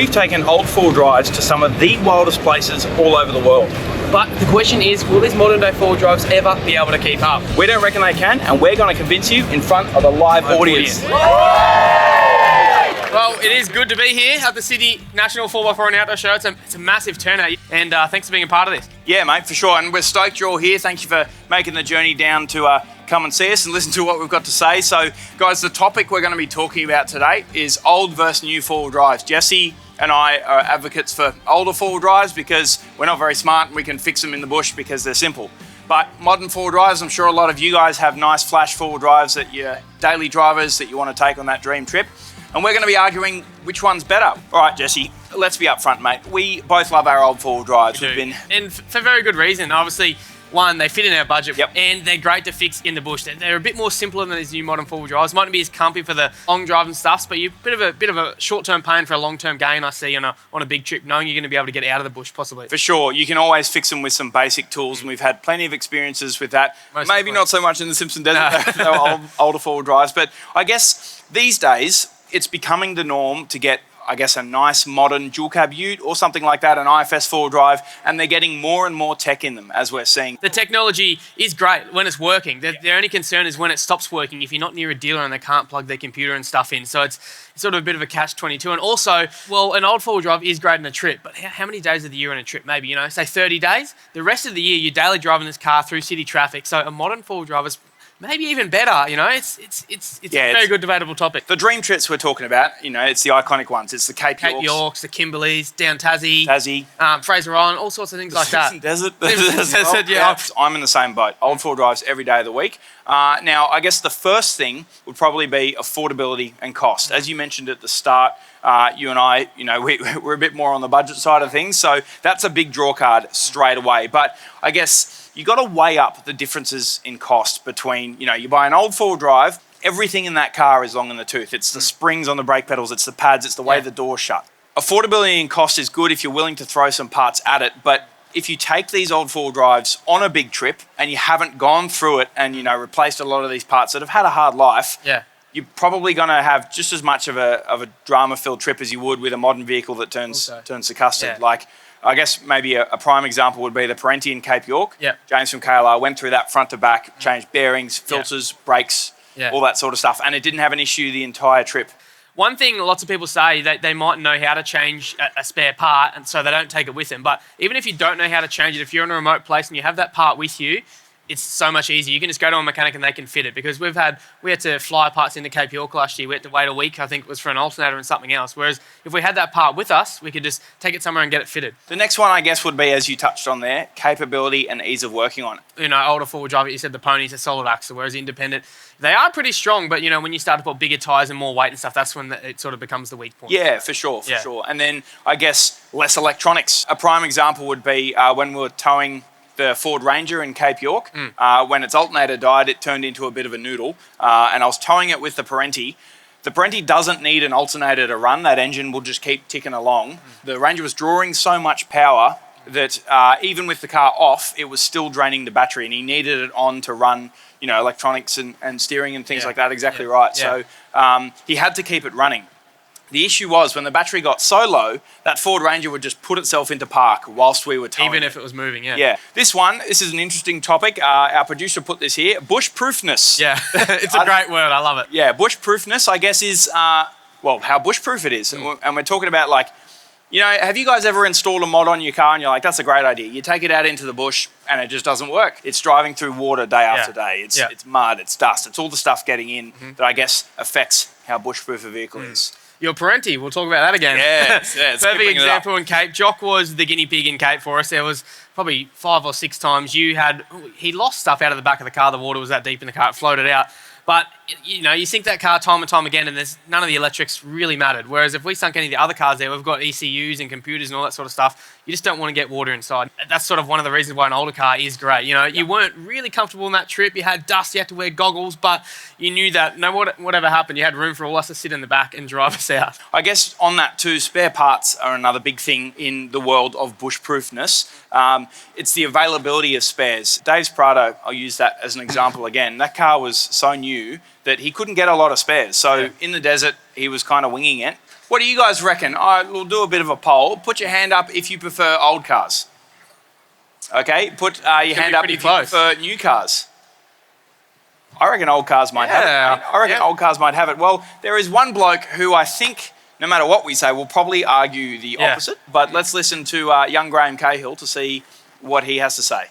we've taken old four-wheel drives to some of the wildest places all over the world. But the question is, will these modern day four-wheel drives ever be able to keep up? We don't reckon they can, and we're going to convince you in front of a live audience. Well, it is good to be here at the Sydney National 4x4 and Outdoor Show. It's a massive turnout, and thanks for being a part of this. Yeah, mate, for sure. And we're stoked you're all here. Thank you for making the journey down to come and see us and listen to what we've got to say. So, guys, the topic we're going to be talking about today is old versus new four-wheel drives. Jesse and I are advocates for older four-wheel drives because we're not very smart and we can fix them in the bush because they're simple. But modern four-wheel drives, I'm sure a lot of you guys have nice flash four-wheel drives that you're daily drivers that you want to take on that dream trip. And we're going to be arguing which one's better. All right, Jesse, let's be upfront, mate. We both love our old four-wheel drives. And for very good reason. Obviously, one, they fit in our budget, Yep. and they're great to fix in the bush. They're a bit more simpler than these new modern four-wheel drives. Might not be as comfy for the long drive and stuff, but you're a bit of a short-term pain for a long-term gain, I see, on a big trip, knowing you're going to be able to get out of the bush, possibly. For sure. You can always fix them with some basic tools, and we've had plenty of experiences with that. Maybe not so much in the Simpson Desert, older four-wheel drives, but I guess these days, it's becoming the norm to get, I guess, a nice modern dual cab ute or something like that, an IFS four-wheel drive, and they're getting more and more tech in them, as we're seeing. The technology is great when it's working. The only concern is when it stops working, if you're not near a dealer and they can't plug their computer and stuff in. So it's sort of a bit of a catch-22. And also, well, an old four-wheel drive is great in a trip, but how many days of the year on a trip? Maybe, say 30 days? The rest of the year, you're daily driving this car through city traffic. So a modern four-wheel drive is maybe even better, It's a very good debatable topic. The dream trips we're talking about, it's the iconic ones. It's the Cape Yorks, the Kimberleys, down Tassie, Fraser Island, all sorts of things like that. Desert. Yeah. I'm in the same boat. Old four drives every day of the week. Now, I guess the first thing would probably be affordability and cost. As you mentioned at the start, you and I, we're a bit more on the budget side of things, so that's a big draw card straight away. But I guess you got to weigh up the differences in cost between, you buy an old four-wheel drive, everything in that car is long in the tooth. It's the springs on the brake pedals, it's the pads, it's the way the door's shut. Affordability and cost is good if you're willing to throw some parts at it, but if you take these old four-wheel drives on a big trip and you haven't gone through it and, replaced a lot of these parts that have had a hard life, you're probably going to have just as much of a drama-filled trip as you would with a modern vehicle that turns to custom. Yeah. Like, I guess maybe a prime example would be the Parenti in Cape York. Yeah. James from KLR went through that front to back, changed bearings, filters, brakes, all that sort of stuff, and it didn't have an issue the entire trip. One thing lots of people say, that they might know how to change a spare part, and so they don't take it with them. But even if you don't know how to change it, if you're in a remote place and you have that part with you, it's so much easier. You can just go to a mechanic and they can fit it, because we had to fly parts into Cape York last year. We had to wait a week, I think it was for an alternator and something else. Whereas if we had that part with us, we could just take it somewhere and get it fitted. The next one, I guess, would be, as you touched on there, capability and ease of working on it. Older four-wheel drive, you said the Pony's a solid axle, whereas independent, they are pretty strong, but when you start to put bigger tyres and more weight and stuff, that's when it sort of becomes the weak point. Yeah, for sure. And then I guess less electronics. A prime example would be when we were towing the Ford Ranger in Cape York. When its alternator died, it turned into a bit of a noodle, and I was towing it with the Parenti. The Parenti doesn't need an alternator to run. That engine will just keep ticking along. The Ranger was drawing so much power that even with the car off, it was still draining the battery, and he needed it on to run, electronics and steering and things like that. Exactly right. So he had to keep it running. The issue was when the battery got so low, that Ford Ranger would just put itself into park whilst we were towing. Even if it was moving, Yeah. This is an interesting topic. Our producer put this here, bushproofness. Yeah, it's a great word. I love it. Yeah, bushproofness, I guess, is, how bushproof it is. And we're talking about, have you guys ever installed a mod on your car and you're like, that's a great idea. You take it out into the bush and it just doesn't work. It's driving through water day after day. It's mud, it's dust, it's all the stuff getting in that I guess affects how bushproof a vehicle is. Your Parenti, we'll talk about that again. Yeah. Perfect example in Cape. Jock was the guinea pig in Cape for us. There was probably 5 or 6 times he lost stuff out of the back of the car. The water was that deep in the car, it floated out. But, you sink that car time and time again, and there's none of the electrics really mattered. Whereas if we sunk any of the other cars there, we've got ECUs and computers and all that sort of stuff. You just don't want to get water inside. That's sort of one of the reasons why an older car is great. You weren't really comfortable on that trip. You had dust, you had to wear goggles, but you knew that whatever happened, you had room for all us to sit in the back and drive us out. I guess on that too, spare parts are another big thing in the world of bushproofness. It's the availability of spares. Dave's Prado, I'll use that as an example again. That car was so new that he couldn't get a lot of spares. So in the desert, he was kind of winging it. What do you guys reckon? We'll do a bit of a poll. Put your hand up if you prefer old cars. Okay, put your hand up if you prefer new cars. I reckon old cars might have it. I reckon old cars might have it. Well, there is one bloke who I think, no matter what we say, will probably argue the opposite. But let's listen to young Graham Cahill to see what he has to say.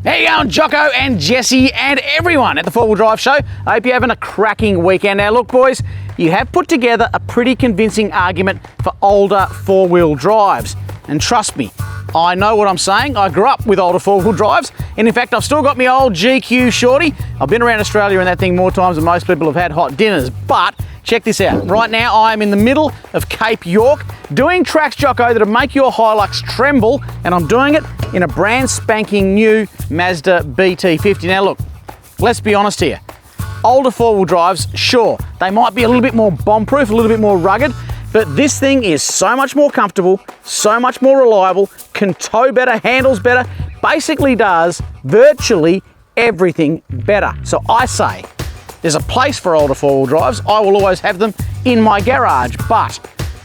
How you going, Jocko and Jesse and everyone at the 4-Wheel Drive Show? I hope you're having a cracking weekend. Now look, boys, you have put together a pretty convincing argument for older 4-wheel drives. And trust me, I know what I'm saying. I grew up with older 4-wheel drives, and in fact, I've still got my old GQ Shorty. I've been around Australia in that thing more times than most people have had hot dinners, but check this out. Right now, I am in the middle of Cape York, doing tracks, Jocko, that'll make your Hilux tremble, and I'm doing it in a brand spanking new Mazda BT50. Now look, let's be honest here. Older 4-wheel drives, sure, they might be a little bit more bomb-proof, a little bit more rugged, but this thing is so much more comfortable, so much more reliable, can tow better, handles better, basically does virtually everything better. So I say, there's a place for older 4-wheel drives. I will always have them in my garage, but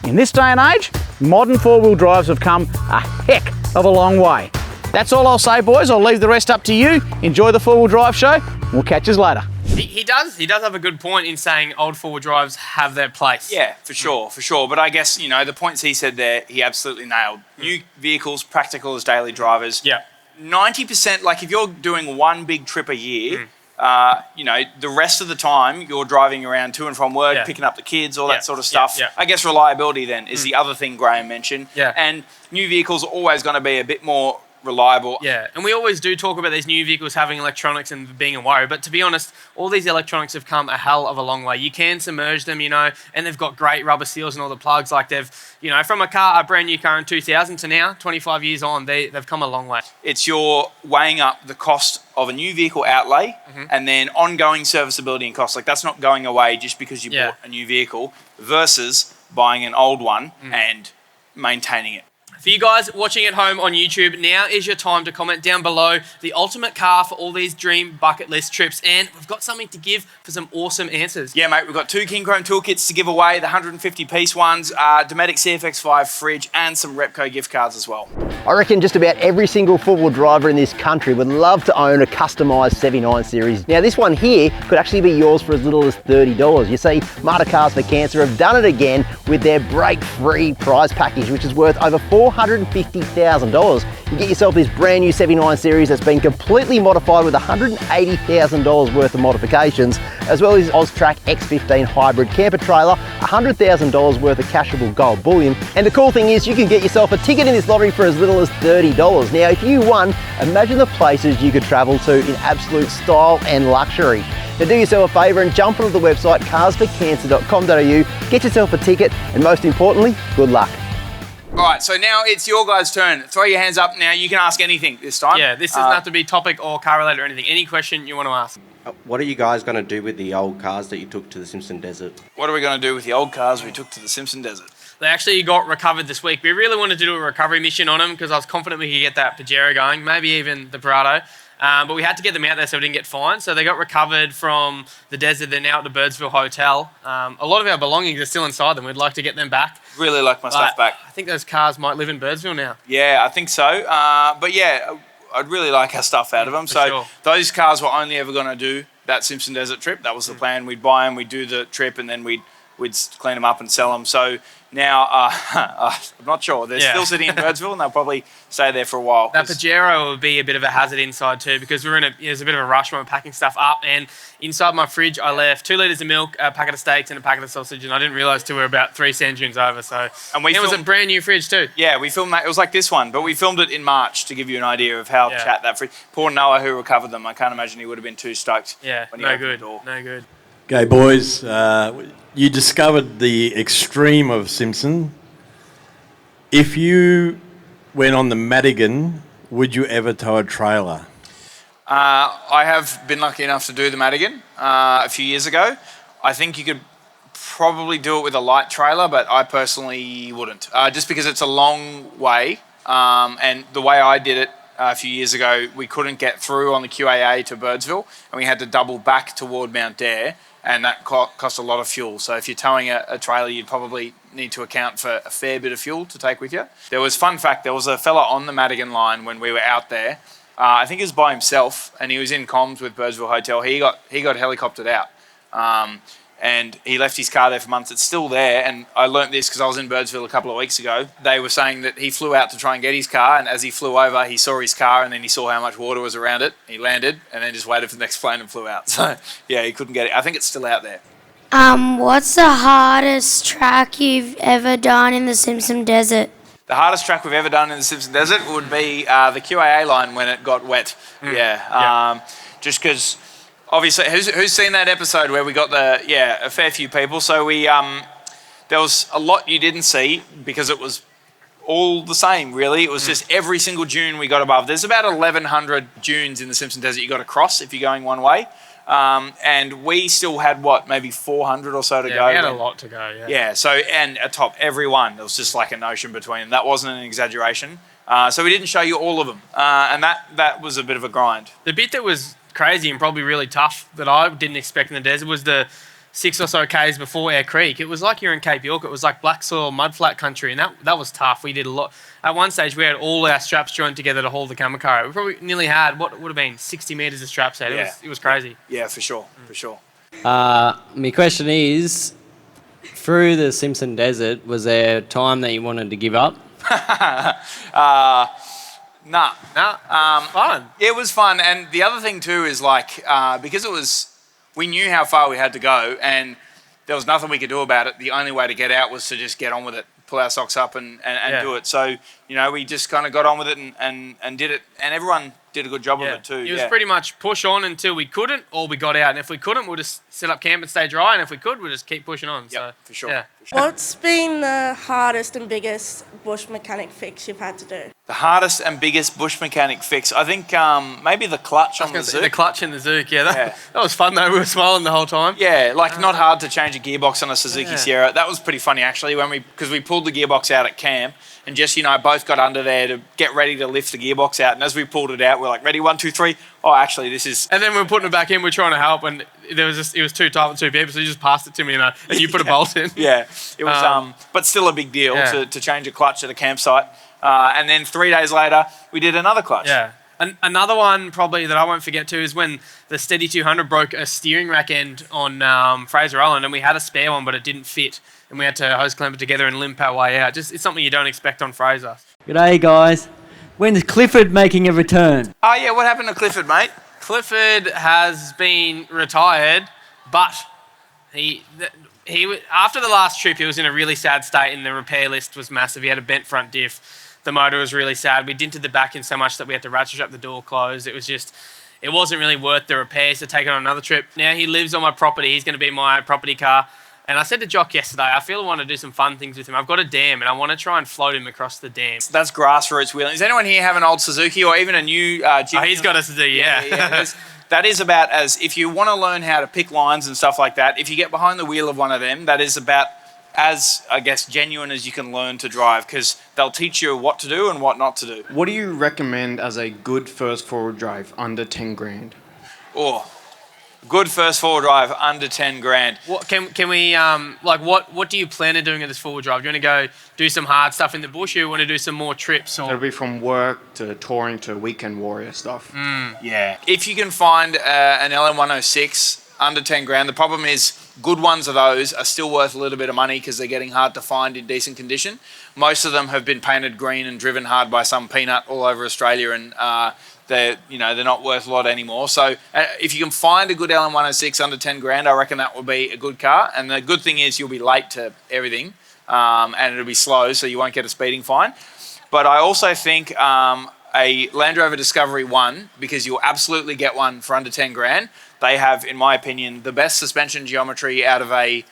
in this day and age, modern 4-wheel drives have come a heck of a long way. That's all I'll say, boys. I'll leave the rest up to you. Enjoy the 4-Wheel Drive Show. We'll catch us later. He does have a good point in saying old 4-wheel drives have their place. Yeah, for sure. But I guess, the points he said there, he absolutely nailed. New vehicles, practical as daily drivers. Yeah. 90%, like if you're doing one big trip a year, the rest of the time you're driving around to and from work, picking up the kids, all that sort of stuff. Yeah. I guess reliability then is the other thing Graham mentioned. Yeah. And new vehicles are always going to be a bit more reliable. Yeah, and we always do talk about these new vehicles having electronics and being a worry, but to be honest, all these electronics have come a hell of a long way. You can submerge them, and they've got great rubber seals and all the plugs. Like they've, from a brand new car in 2000 to now, 25 years on, they've come a long way. It's your weighing up the cost of a new vehicle outlay and then ongoing serviceability and cost. Like that's not going away just because you bought a new vehicle versus buying an old one and maintaining it. For you guys watching at home on YouTube, now is your time to comment down below the ultimate car for all these dream bucket list trips, and we've got something to give for some awesome answers. Yeah, mate, we've got 2 King Chrome toolkits to give away, the 150-piece ones, Dometic CFX5 fridge, and some Repco gift cards as well. I reckon just about every single 4-wheel driver in this country would love to own a customised 79 series. Now this one here could actually be yours for as little as $30. You see, Marta Cars for Cancer have done it again with their break-free prize package, which is worth over $450,000. You get yourself this brand new 79 series that's been completely modified with $180,000 worth of modifications, as well as Austrac X15 hybrid camper trailer, $100,000 worth of cashable gold bullion. And the cool thing is you can get yourself a ticket in this lottery for as little as $30. Now, if you won, imagine the places you could travel to in absolute style and luxury. Now do yourself a favour and jump onto the website carsforcancer.com.au, get yourself a ticket, and most importantly, good luck. All right, so now it's your guys' turn. Throw your hands up now. You can ask anything this time. Yeah, this doesn't have to be topic or car related or anything. Any question you want to ask. What are you guys going to do with the old cars that you took to the Simpson Desert? What are we going to do with the old cars we took to the Simpson Desert? They actually got recovered this week. We really wanted to do a recovery mission on them because I was confident we could get that Pajero going, maybe even the Prado. But we had to get them out there so we didn't get fined. So they got recovered from the desert. They're now at the Birdsville Hotel. A lot of our belongings are still inside them. We'd like to get them back. Really like my stuff back. I think those cars might live in Birdsville now. Yeah, I think so. But yeah, I'd really like our stuff out of them. So sure. Those cars were only ever going to do that Simpson Desert trip. That was the plan. We'd buy them, we'd do the trip, and then we'd clean them up and sell them. So now, I'm not sure. They're still sitting in Birdsville, and they'll probably stay there for a while. That Pajero will be a bit of a hazard inside too, because there's a bit of a rush when we're packing stuff up. And inside my fridge, I left 2 litres of milk, a packet of steaks, and a packet of sausage. And I didn't realise till we were about 3 sand dunes over. So it was a brand new fridge too. Yeah, we filmed that. It was like this one, but we filmed it in March to give you an idea of how chat that fridge. Poor Noah who recovered them. I can't imagine he would have been too stoked. Yeah, when he opened the door. No good. Okay, boys. You discovered the extreme of Simpson. If you went on the Madigan, would you ever tow a trailer? I have been lucky enough to do the Madigan a few years ago. I think you could probably do it with a light trailer, but I personally wouldn't. Just because it's a long way, and the way I did it, a few years ago, we couldn't get through on the QAA to Birdsville, and we had to double back toward Mount Dare, and that cost a lot of fuel. So if you're towing a trailer, you'd probably need to account for a fair bit of fuel to take with you. There was, fun fact, there was a fella on the Madigan line when we were out there. I think he was by himself, and he was in comms with Birdsville Hotel. He got helicoptered out. And he left his car there for months. It's still there, and I learnt this because I was in Birdsville a couple of weeks ago. They were saying that he flew out to try and get his car, and as he flew over, he saw his car, and then he saw how much water was around it. He landed, and then just waited for the next plane and flew out. So, yeah, he couldn't get it. I think it's still out there. What's the hardest track you've ever done in the Simpson Desert? The hardest track we've ever done in the Simpson Desert would be the QAA line when it got wet. Just because... Obviously, who's seen that episode where we got a fair few people. So there was a lot you didn't see because it was all the same, really. It was just every single dune we got above. There's about 1,100 dunes in the Simpson Desert you got to cross if you're going one way. And we still had, maybe 400 or so to go. Yeah, we had a lot to go, yeah. Yeah, so, and atop every one, there was just like an ocean between them. That wasn't an exaggeration. So we didn't show you all of them. And that was a bit of a grind. The bit that was crazy and probably really tough that I didn't expect in the desert was the 6 or so Ks before Air Creek. It was like you're in Cape York. It was like black soil, mudflat country, and that was tough. We did a lot. At one stage, we had all our straps joined together to hold the camera car. We probably nearly had, what would have been, 60 metres of straps out. It was crazy. Yeah, for sure. My question is, through the Simpson Desert, was there a time that you wanted to give up? Nah. Fun. It was fun, and the other thing too is because we knew how far we had to go, and there was nothing we could do about it. The only way to get out was to just get on with it, pull our socks up and do it. So we just kind of got on with it and did it, and everyone did a good job of it too. It was pretty much push on until we couldn't, or we got out. And if we couldn't, we'll just set up camp and stay dry. And if we could, we'll just keep pushing on. Yeah, for sure. Yeah. What's been the hardest and biggest bush mechanic fix you've had to do? The hardest and biggest bush mechanic fix, I think maybe the clutch on the Zook. The clutch in the Zook, that was fun though. We were smiling the whole time. Yeah, not hard to change a gearbox on a Suzuki Sierra. That was pretty funny actually because we pulled the gearbox out at camp, and Jesse and I both got under there to get ready to lift the gearbox out. And as we pulled it out, we're like, ready, 1, 2, 3. Oh, actually, this is... And then we were putting it back in, we're trying to help, and it was too tight for 2 people, so you just passed it to me, and you put a bolt in. Yeah, it was, but still a big deal to change a clutch at a campsite. And then 3 days later, we did another clutch. Yeah. Another one probably that I won't forget too is when the Steady 200 broke a steering rack end on Fraser Island, and we had a spare one, but it didn't fit, and we had to hose clamp it together and limp our way out. It's something you don't expect on Fraser. G'day guys. When's Clifford making a return? Oh yeah, what happened to Clifford, mate? Clifford has been retired, but he after the last trip he was in a really sad state, and the repair list was massive. He had a bent front diff. The motor was really sad. We dinted the back in so much that we had to ratchet up the door closed. It wasn't really worth the repairs to take it on another trip. Now he lives on my property. He's going to be my property car. And I said to Jock yesterday, I feel I want to do some fun things with him. I've got a dam, and I want to try and float him across the dam. That's grassroots wheeling. Does anyone here have an old Suzuki or even a new Jeep? Oh, he's got a Suzuki, yeah. That is about if you want to learn how to pick lines and stuff like that, if you get behind the wheel of one of them, that is about as, I guess, genuine as you can learn to drive, because they'll teach you what to do and what not to do. What do you recommend as a good first forward drive under 10 grand? Oh, good first forward drive under 10 grand. What can we what do you plan on doing at this forward drive? Do you want to go do some hard stuff in the bush, or you want to do some more trips? Or? It'll be from work to touring to weekend warrior stuff. Yeah. If you can find an LM106 under 10 grand, the problem is good ones of those are still worth a little bit of money because they're getting hard to find in decent condition. Most of them have been painted green and driven hard by some peanut all over Australia, and they're not worth a lot anymore. So if you can find a good LM106 under 10 grand, I reckon that will be a good car. And the good thing is you'll be late to everything, and it'll be slow, so you won't get a speeding fine. But I also think a Land Rover Discovery 1, because you'll absolutely get one for under 10 grand. They have, in my opinion, the best suspension geometry out of a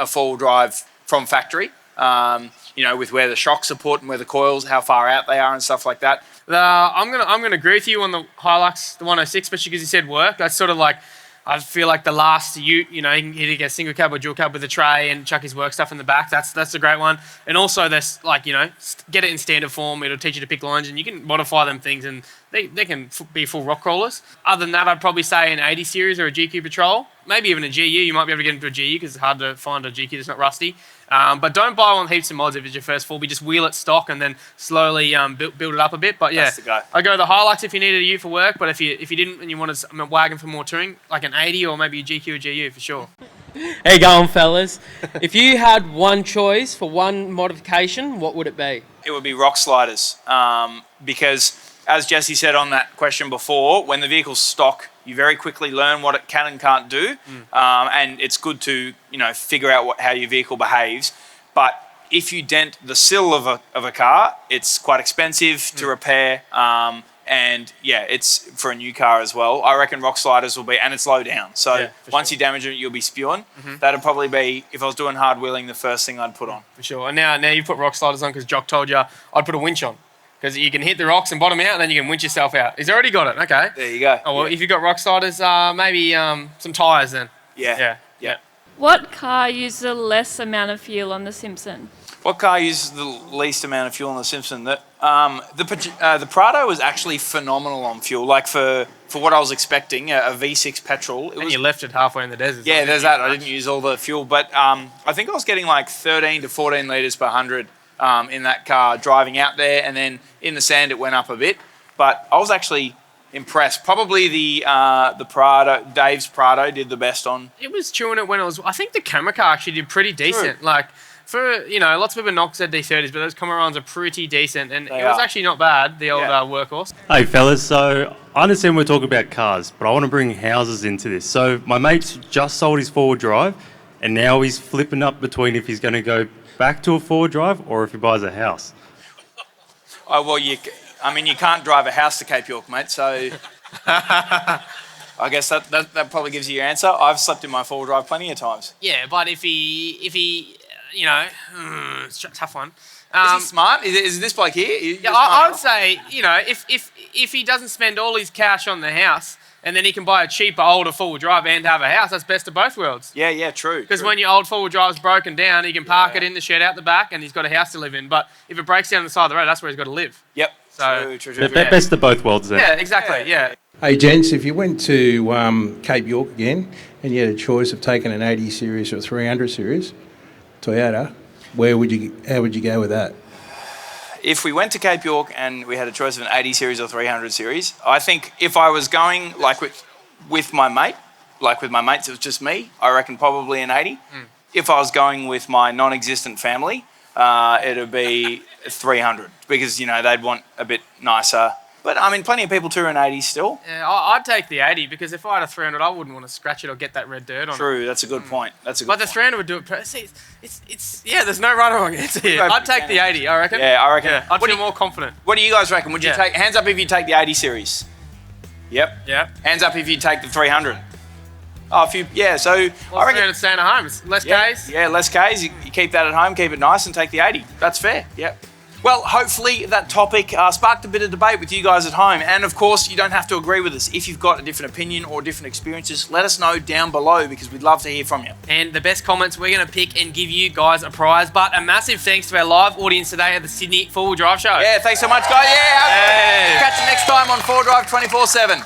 four-wheel drive from factory. With where the shocks are put and where the coils, how far out they are and stuff like that. I'm gonna agree with you on the Hilux, the 106, especially because you said work. That's sort of like I feel like the last you know, he can either get single cab or dual cab with a tray and chuck his work stuff in the back. That's a great one. And also there's like, you know, get it in standard form. It'll teach you to pick lines and you can modify them things and they can be full rock crawlers. Other than that, I'd probably say an 80 series or a GQ Patrol. Maybe even a GU. You might be able to get into a GU because it's hard to find a GQ that's not rusty. But don't buy one with heaps of mods if it's your first full. Just wheel it stock and then slowly build it up a bit. But yeah, That's the go. I go the Hilux if you needed a U for work. But if you didn't and you wanted a wagon for more touring, like an 80 or maybe a GQ or GU for sure. How you going, fellas? If you had one choice for one modification, what would it be? It would be rock sliders, because as Jesse said on that question before, when the vehicle's stock, you very quickly learn what it can and can't do, and it's good to, you know, figure out how your vehicle behaves. But if you dent the sill of a car, it's quite expensive to repair, and yeah, it's for a new car as well. I reckon rock sliders will be, and it's low down, so once you damage it, you'll be spewing. That'd probably be, if I was doing hard wheeling, the first thing I'd put on. For sure. And now you put rock sliders on because Jock told you I'd put a winch on. Because you can hit the rocks and bottom out, and then you can winch yourself out. He's already got it. Okay. There you go. Oh well, if you've got rock sliders, maybe some tyres then. Yeah. What car uses the less amount of fuel on the Simpson? What car uses the least amount of fuel on the Simpson? The Prado was actually phenomenal on fuel. Like for what I was expecting, a V6 petrol. You left it halfway in the desert. Yeah, there's that. I didn't use all the fuel, but I think I was getting like 13 to 14 litres per 100 in that car driving out there, and then in the sand it went up a bit. But I was actually impressed. Probably the Prado, Dave's Prado, did the best on. It was chewing it when it was. I think the camera car actually did pretty decent. True. Like for, you know, lots of people knock ZD30s, but those Comarons are pretty decent, and it was actually not bad. The old workhorse. Hey fellas, so I understand we're talking about cars, but I want to bring houses into this. So my mate's just sold his four-wheel drive, and now he's flipping up between if he's going to go back to a four-wheel drive or if he buys a house. Oh well, you can't drive a house to Cape York, mate. So I guess that probably gives you your answer. I've slept in my four-wheel drive plenty of times. Yeah, but if he, you know, it's a tough one. Is he smart? Is this bloke here? Yeah, I would say, you know, if he doesn't spend all his cash on the house, and then he can buy a cheaper, older four-wheel drive and have a house, that's best of both worlds. Yeah, true. Because when your old four-wheel drive's broken down, he can park it in the shed out the back, and he's got a house to live in. But if it breaks down on the side of the road, that's where he's got to live. Yep. So true. Best of both worlds then. Yeah, exactly. Yeah. Hey gents, if you went to Cape York again and you had a choice of taking an 80 series or a 300 series Toyota, how would you go with that? If we went to Cape York and we had a choice of an 80 series or 300 series, I think if I was going like with my mate, like with my mates, it was just me, I reckon probably an 80. If I was going with my non-existent family, it'd be 300 because, you know, they'd want a bit nicer. But I mean, plenty of people tour an 80 still. Yeah, I'd take the 80 because if I had a 300, I wouldn't want to scratch it or get that red dirt on it. True, that's a good point. But the 300 would do it. See, it's there's no right or wrong answer here. I'd take the 80, I reckon. Yeah, I reckon. Yeah, I'd feel more confident. What do you guys reckon? Would you take, hands up if you take the 80 series? Yep. Yeah. Hands up if you take the 300. Oh, so I reckon it's staying at home. It's less Ks. Yeah, less Ks. You keep that at home, keep it nice, and take the 80. That's fair. Yep. Well, hopefully that topic sparked a bit of debate with you guys at home. And of course, you don't have to agree with us. If you've got a different opinion or different experiences, let us know down below because we'd love to hear from you. And the best comments, we're going to pick and give you guys a prize. But a massive thanks to our live audience today at the Sydney Four-Wheel Drive Show. Yeah, thanks so much, guys. Yeah, catch you next time on 4Drive 24/7.